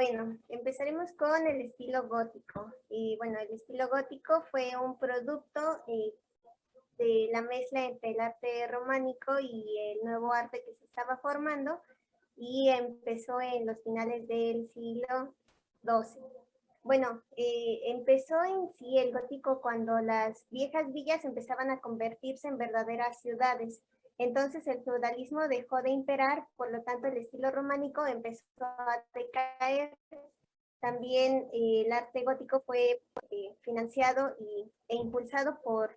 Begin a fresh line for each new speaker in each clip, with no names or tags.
Bueno, empezaremos con el estilo gótico. Y bueno, el estilo gótico fue un producto de la mezcla entre el arte románico y el nuevo arte que se estaba formando y empezó en los finales del siglo XII. Bueno, empezó en sí el gótico cuando las viejas villas empezaban a convertirse en verdaderas ciudades. Entonces el feudalismo dejó de imperar, por lo tanto el estilo románico empezó a decaer. También el arte gótico fue financiado e impulsado por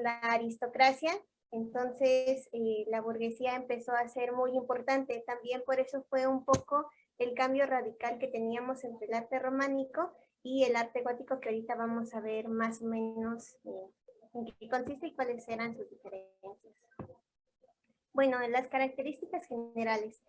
la aristocracia. Entonces la burguesía empezó a ser muy importante. También por eso fue un poco el cambio radical que teníamos entre el arte románico y el arte gótico, que ahorita vamos a ver más o menos en qué consiste y cuáles eran sus diferencias. Bueno, las características generales.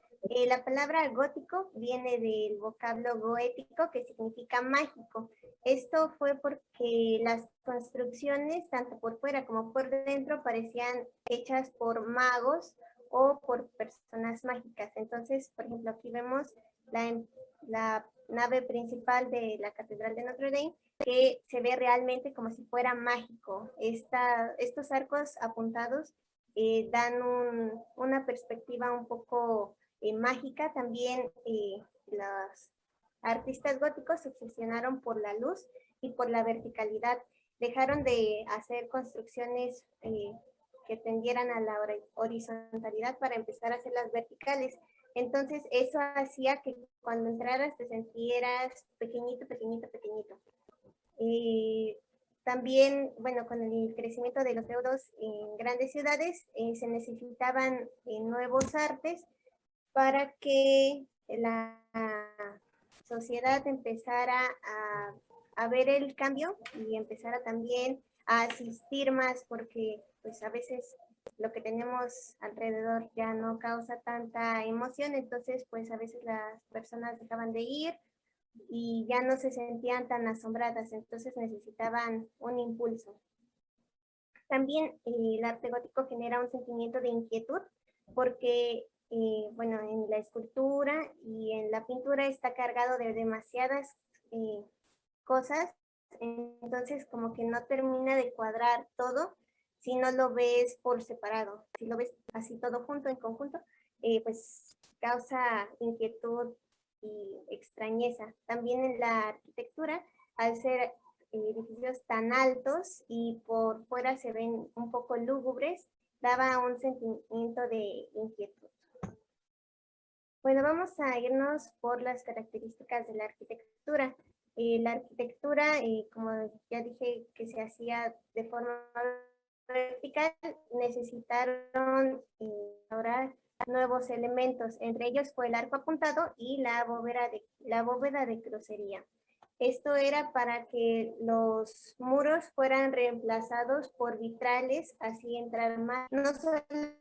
La palabra gótico viene del vocablo goético, que significa mágico. Esto fue porque las construcciones, tanto por fuera como por dentro, parecían hechas por magos o por personas mágicas. Entonces, por ejemplo, aquí vemos la nave principal de la Catedral de Notre Dame, que se ve realmente como si fuera mágico. Estos arcos apuntados dan una perspectiva un poco mágica. También los artistas góticos se obsesionaron por la luz y por la verticalidad. Dejaron de hacer construcciones que tendieran a la horizontalidad para empezar a hacerlas verticales. Entonces eso hacía que cuando entraras te sentieras pequeñito, pequeñito, pequeñito. También, bueno, con el crecimiento de los feudos en grandes ciudades, se necesitaban nuevos artes para que la sociedad empezara a ver el cambio y empezara también a asistir más, porque pues a veces lo que tenemos alrededor ya no causa tanta emoción. Entonces pues a veces las personas dejaban de ir y ya no se sentían tan asombradas, entonces necesitaban un impulso. También el arte gótico genera un sentimiento de inquietud, porque bueno, en la escultura y en la pintura está cargado de demasiadas cosas, entonces como que no termina de cuadrar todo si no lo ves por separado. Si lo ves así todo junto, en conjunto, pues causa inquietud y extrañeza. También en la arquitectura, al ser edificios tan altos y por fuera se ven un poco lúgubres, daba un sentimiento de inquietud. Bueno, vamos a irnos por las características de la arquitectura. La arquitectura, como ya dije, que se hacía de forma vertical, necesitaron ahora nuevos elementos. Entre ellos fue el arco apuntado y la bóveda de crucería. Esto era para que los muros fueran reemplazados por vitrales, así entrar más, no solamente,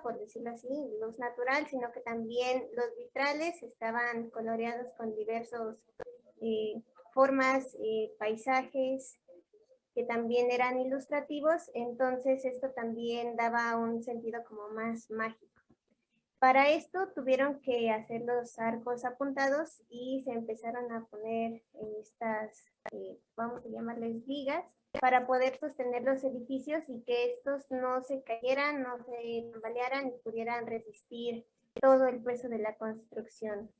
por decirlo así, luz natural, sino que también los vitrales estaban coloreados con diversos formas, paisajes, que también eran ilustrativos. Entonces esto también daba un sentido como más mágico. Para esto tuvieron que hacer los arcos apuntados y se empezaron a poner estas, vamos a llamarles vigas, para poder sostener los edificios y que estos no se cayeran, no se tambalearan y pudieran resistir todo el peso de la construcción.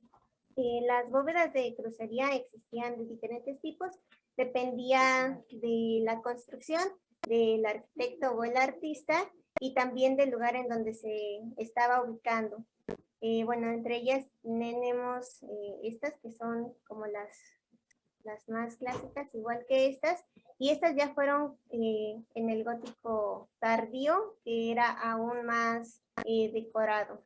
Las bóvedas de crucería existían de diferentes tipos, dependía de la construcción, del arquitecto o el artista y también del lugar en donde se estaba ubicando. Bueno, entre ellas tenemos estas que son como las más clásicas, igual que estas, y estas ya fueron en el gótico tardío, que era aún más decorado.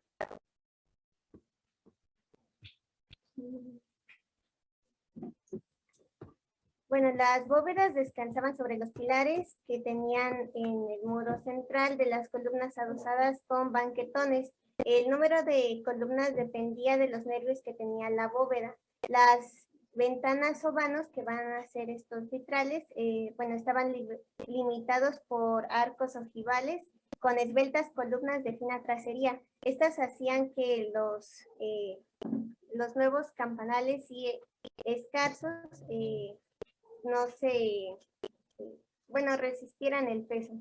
Bueno, las bóvedas descansaban sobre los pilares que tenían en el muro central de las columnas adosadas con banquetones. El número de columnas dependía de los nervios que tenía la bóveda. Las ventanas o vanos, que van a ser estos vitrales, bueno, estaban limitados por arcos ojivales con esbeltas columnas de fina tracería. Estas hacían que los nuevos campanales y escarzos no se, bueno, resistieran el peso.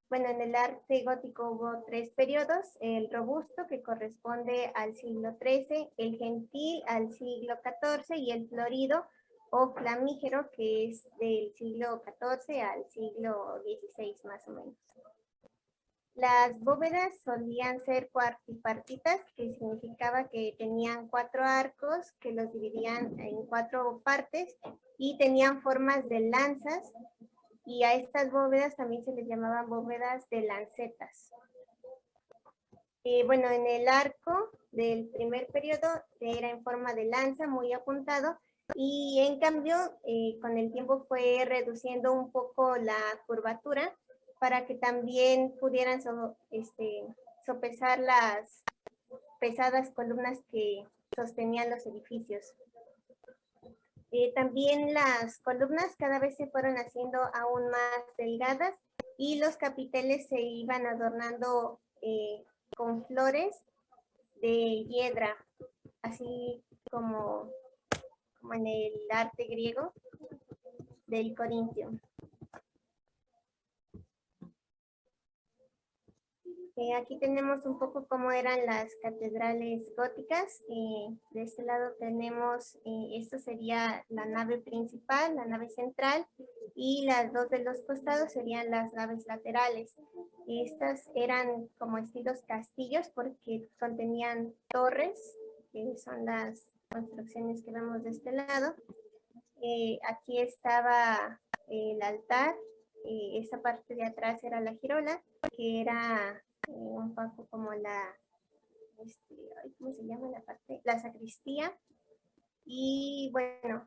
Bueno, en el arte gótico hubo 3 periodos: el robusto, que corresponde al siglo XIII, el gentil al siglo XIV, y el florido o flamígero, que es del siglo XIV al siglo XVI más o menos. Las bóvedas solían ser cuartipartitas, que significaba que tenían 4 arcos que los dividían en 4 partes y tenían formas de lanzas, y a estas bóvedas también se les llamaban bóvedas de lancetas. Bueno, en el arco del primer periodo era en forma de lanza, muy apuntado, y en cambio con el tiempo fue reduciendo un poco la curvatura para que también pudieran sopesar las pesadas columnas que sostenían los edificios. También las columnas cada vez se fueron haciendo aún más delgadas y los capiteles se iban adornando con flores de hiedra, así como en el arte griego del Corintio. Aquí tenemos un poco cómo eran las catedrales góticas. De este lado tenemos, esto sería la nave principal, la nave central, y las 2 de los costados serían las naves laterales. Estas eran como estilos castillos porque contenían torres, que son las construcciones que vemos de este lado. Aquí estaba el altar, esta parte de atrás era la girola, que era un poco como la, ¿cómo se llama la parte? La sacristía. Y bueno,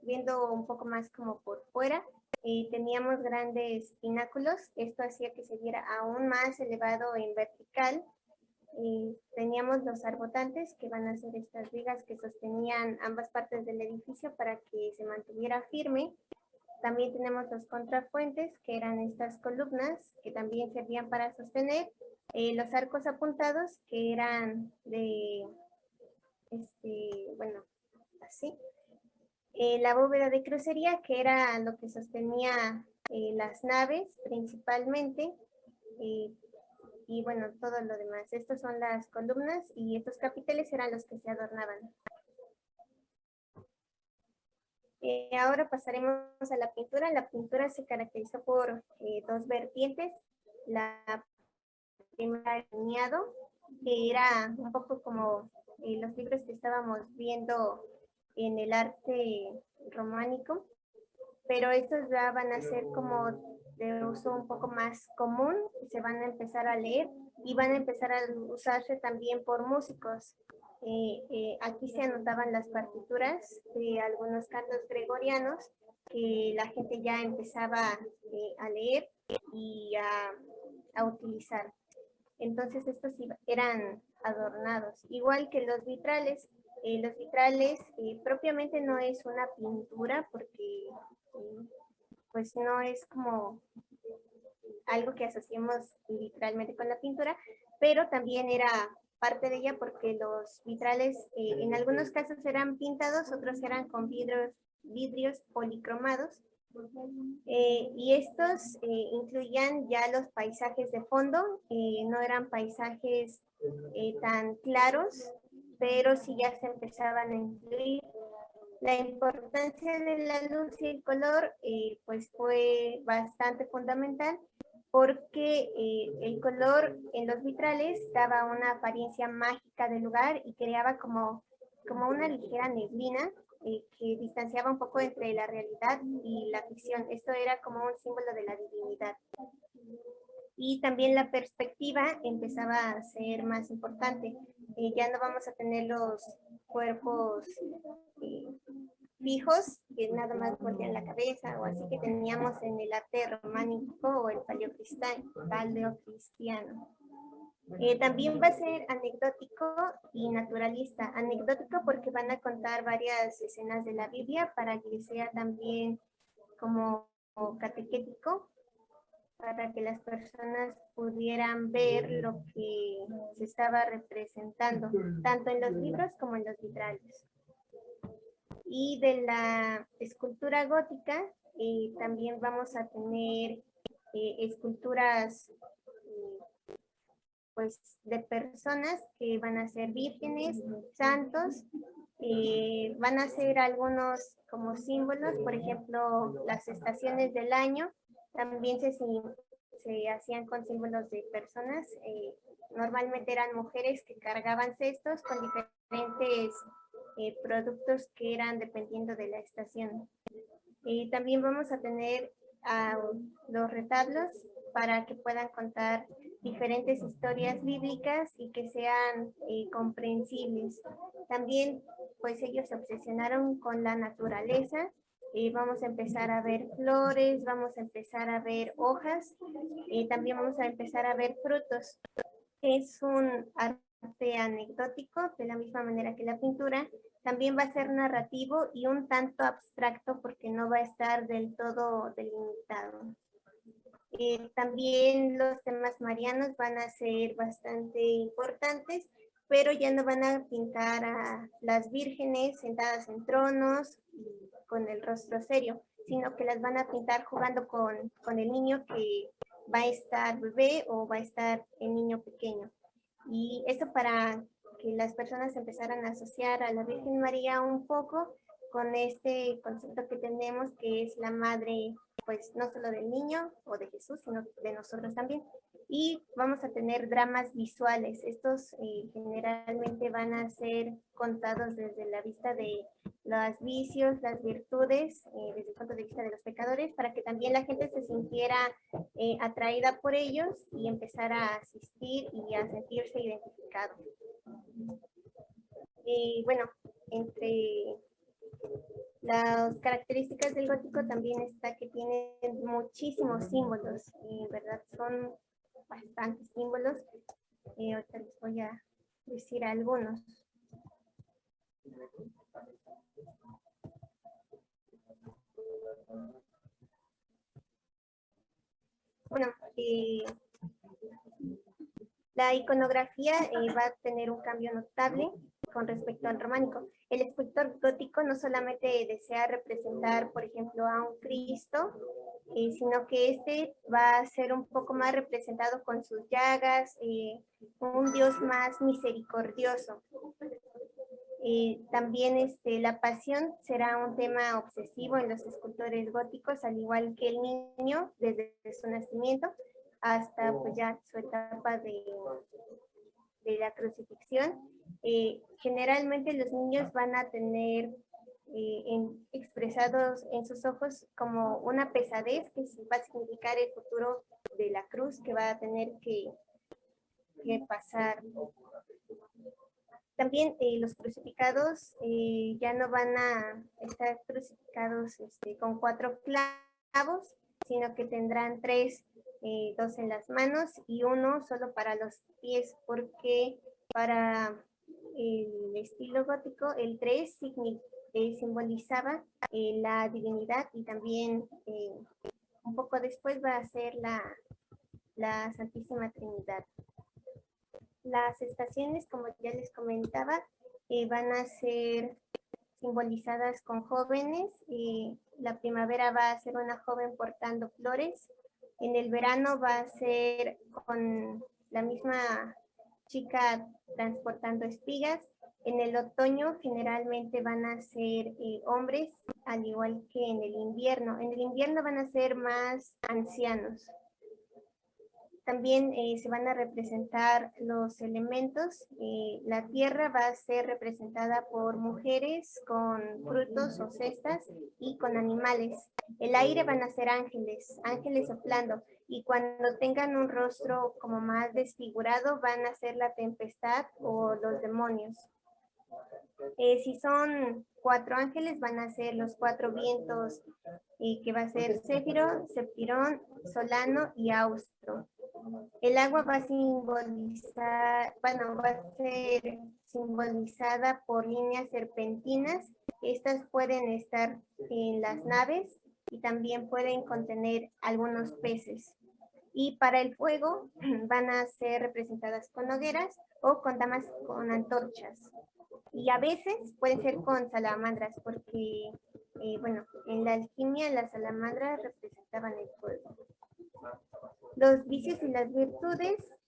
viendo un poco más como por fuera, teníamos grandes pináculos. Esto hacía que se viera aún más elevado en vertical. Teníamos los arbotantes, que van a ser estas vigas que sostenían ambas partes del edificio para que se mantuviera firme. También tenemos los contrafuentes, que eran estas columnas que también servían para sostener. Los arcos apuntados, que eran de, bueno, así. La bóveda de crucería, que era lo que sostenía las naves principalmente. Y bueno, todo lo demás. Estas son las columnas y estos capiteles eran los que se adornaban. Ahora pasaremos a la pintura. La pintura se caracterizó por 2 vertientes. La primera, el lineado, que era un poco como los libros que estábamos viendo en el arte románico, pero estos ya van a ser como de uso un poco más común, se van a empezar a leer y van a empezar a usarse también por músicos. Aquí se anotaban las partituras de algunos cantos gregorianos que la gente ya empezaba a leer y a utilizar. Entonces estos eran adornados, igual que los vitrales. Los vitrales propiamente no es una pintura porque pues no es como algo que asociemos literalmente con la pintura, pero también era parte de ella porque los vitrales en algunos casos eran pintados, otros eran con vidrios policromados, y estos incluían ya los paisajes de fondo. No eran paisajes tan claros, pero sí ya se empezaban a incluir. La importancia de la luz y el color pues fue bastante fundamental porque el color en los vitrales daba una apariencia mágica del lugar y creaba como una ligera neblina que distanciaba un poco entre la realidad y la ficción. Esto era como un símbolo de la divinidad. Y también la perspectiva empezaba a ser más importante. Ya no vamos a tener los cuerpos fijos que nada más voltean la cabeza o así que teníamos en el arte románico o el paleocristiano. También va a ser anecdótico y naturalista. Anecdótico porque van a contar varias escenas de la Biblia para que sea también como catequético. para que las personas pudieran ver lo que se estaba representando, tanto en los libros como en los vitrales. Y de la escultura gótica, también vamos a tener esculturas pues de personas que van a ser vírgenes, santos, van a ser algunos como símbolos, por ejemplo, las estaciones del año, también se hacían con símbolos de personas, normalmente eran mujeres que cargaban cestos con diferentes productos que eran dependiendo de la estación. También vamos a tener los retablos para que puedan contar diferentes historias bíblicas y que sean comprensibles. También pues ellos se obsesionaron con la naturaleza. Vamos a empezar a ver flores, vamos a empezar a ver hojas, también vamos a empezar a ver frutos. Es un arte anecdótico, de la misma manera que la pintura. También va a ser narrativo y un tanto abstracto porque no va a estar del todo delimitado. También los temas marianos van a ser bastante importantes, pero ya no van a pintar a las vírgenes sentadas en tronos con el rostro serio, sino que las van a pintar jugando con el niño que va a estar bebé o va a estar el niño pequeño. Y eso para que las personas empezaran a asociar a la Virgen María un poco con este concepto que tenemos, que es la madre, pues no solo del niño o de Jesús, sino de nosotros también. Y vamos a tener dramas visuales. Estos generalmente van a ser contados desde la vista de los vicios, las virtudes, desde el punto de vista de los pecadores, para que también la gente se sintiera atraída por ellos y empezara a asistir y a sentirse identificado. Bueno, entre las características del gótico también está que tiene muchísimos símbolos, y en verdad son bastantes símbolos. Ahorita les voy a decir algunos. Bueno, la iconografía va a tener un cambio notable con respecto al románico. El escultor gótico no solamente desea representar, por ejemplo, a un Cristo, sino que este va a ser un poco más representado con sus llagas, un Dios más misericordioso. También la pasión será un tema obsesivo en los escultores góticos, al igual que el niño desde su nacimiento hasta pues ya su etapa de la crucifixión. Generalmente los niños van a tener expresados en sus ojos como una pesadez que va a significar el futuro de la cruz que va a tener que pasar. También los crucificados ya no van a estar crucificados con 4 clavos, sino que tendrán 3, 2 en las manos y 1 solo para los pies, porque para el estilo gótico el 3 simbolizaba la divinidad, y también un poco después va a ser la Santísima Trinidad. Las estaciones, como ya les comentaba, van a ser simbolizadas con jóvenes. La primavera va a ser una joven portando flores. En el verano va a ser con la misma chica transportando espigas. En el otoño generalmente van a ser hombres, al igual que en el invierno. En el invierno van a ser más ancianos. También se van a representar los elementos. La tierra va a ser representada por mujeres con frutos o cestas y con animales. El aire van a ser ángeles, ángeles soplando. Y cuando tengan un rostro como más desfigurado, van a ser la tempestad o los demonios. Si son 4 ángeles, van a ser los 4 vientos, que va a ser Céfiro, Septirón, Solano y Austro. El agua va a simbolizar, bueno, va a ser simbolizada por líneas serpentinas. Estas pueden estar en las naves y también pueden contener algunos peces. Y para el fuego van a ser representadas con hogueras o con damas con antorchas. Y a veces pueden ser con salamandras, porque, bueno, en la alquimia las salamandras representaban el fuego. Los vicios y las virtudes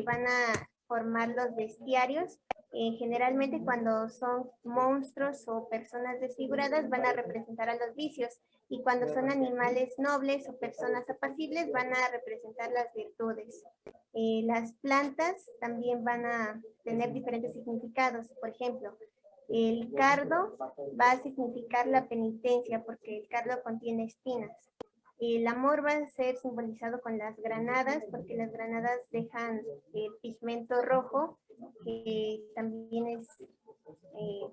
van a formar los bestiarios. Generalmente cuando son monstruos o personas desfiguradas van a representar a los vicios, y cuando son animales nobles o personas apacibles van a representar las virtudes. Las plantas también van a tener diferentes significados. Por ejemplo, el cardo va a significar la penitencia porque el cardo contiene espinas. El amor va a ser simbolizado con las granadas, porque las granadas dejan pigmento rojo, que también es eh,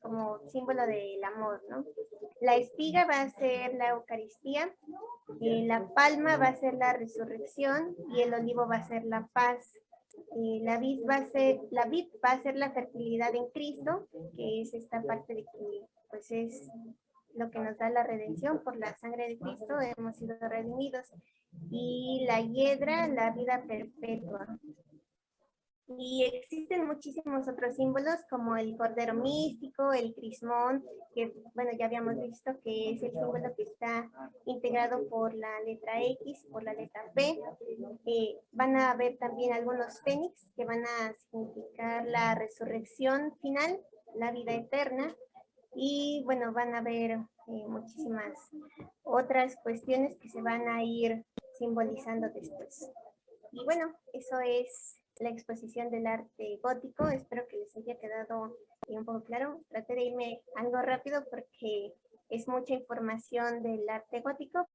como símbolo del amor, ¿no? La espiga va a ser la Eucaristía, la palma va a ser la resurrección y el olivo va a ser la paz. La vid va a ser la fertilidad en Cristo, que es esta parte de que pues es lo que nos da la redención. Por la sangre de Cristo hemos sido redimidos. Y la hiedra, la vida perpetua. Y existen muchísimos otros símbolos como el cordero místico, el crismón, que bueno, ya habíamos visto que es el símbolo que está integrado por la letra X, por la letra P. Van a haber también algunos fénix que van a significar la resurrección final, la vida eterna. Y bueno, van a haber muchísimas otras cuestiones que se van a ir simbolizando después. Y bueno, eso es la exposición del arte gótico. Espero que les haya quedado un poco claro. Traté de irme algo rápido porque es mucha información del arte gótico,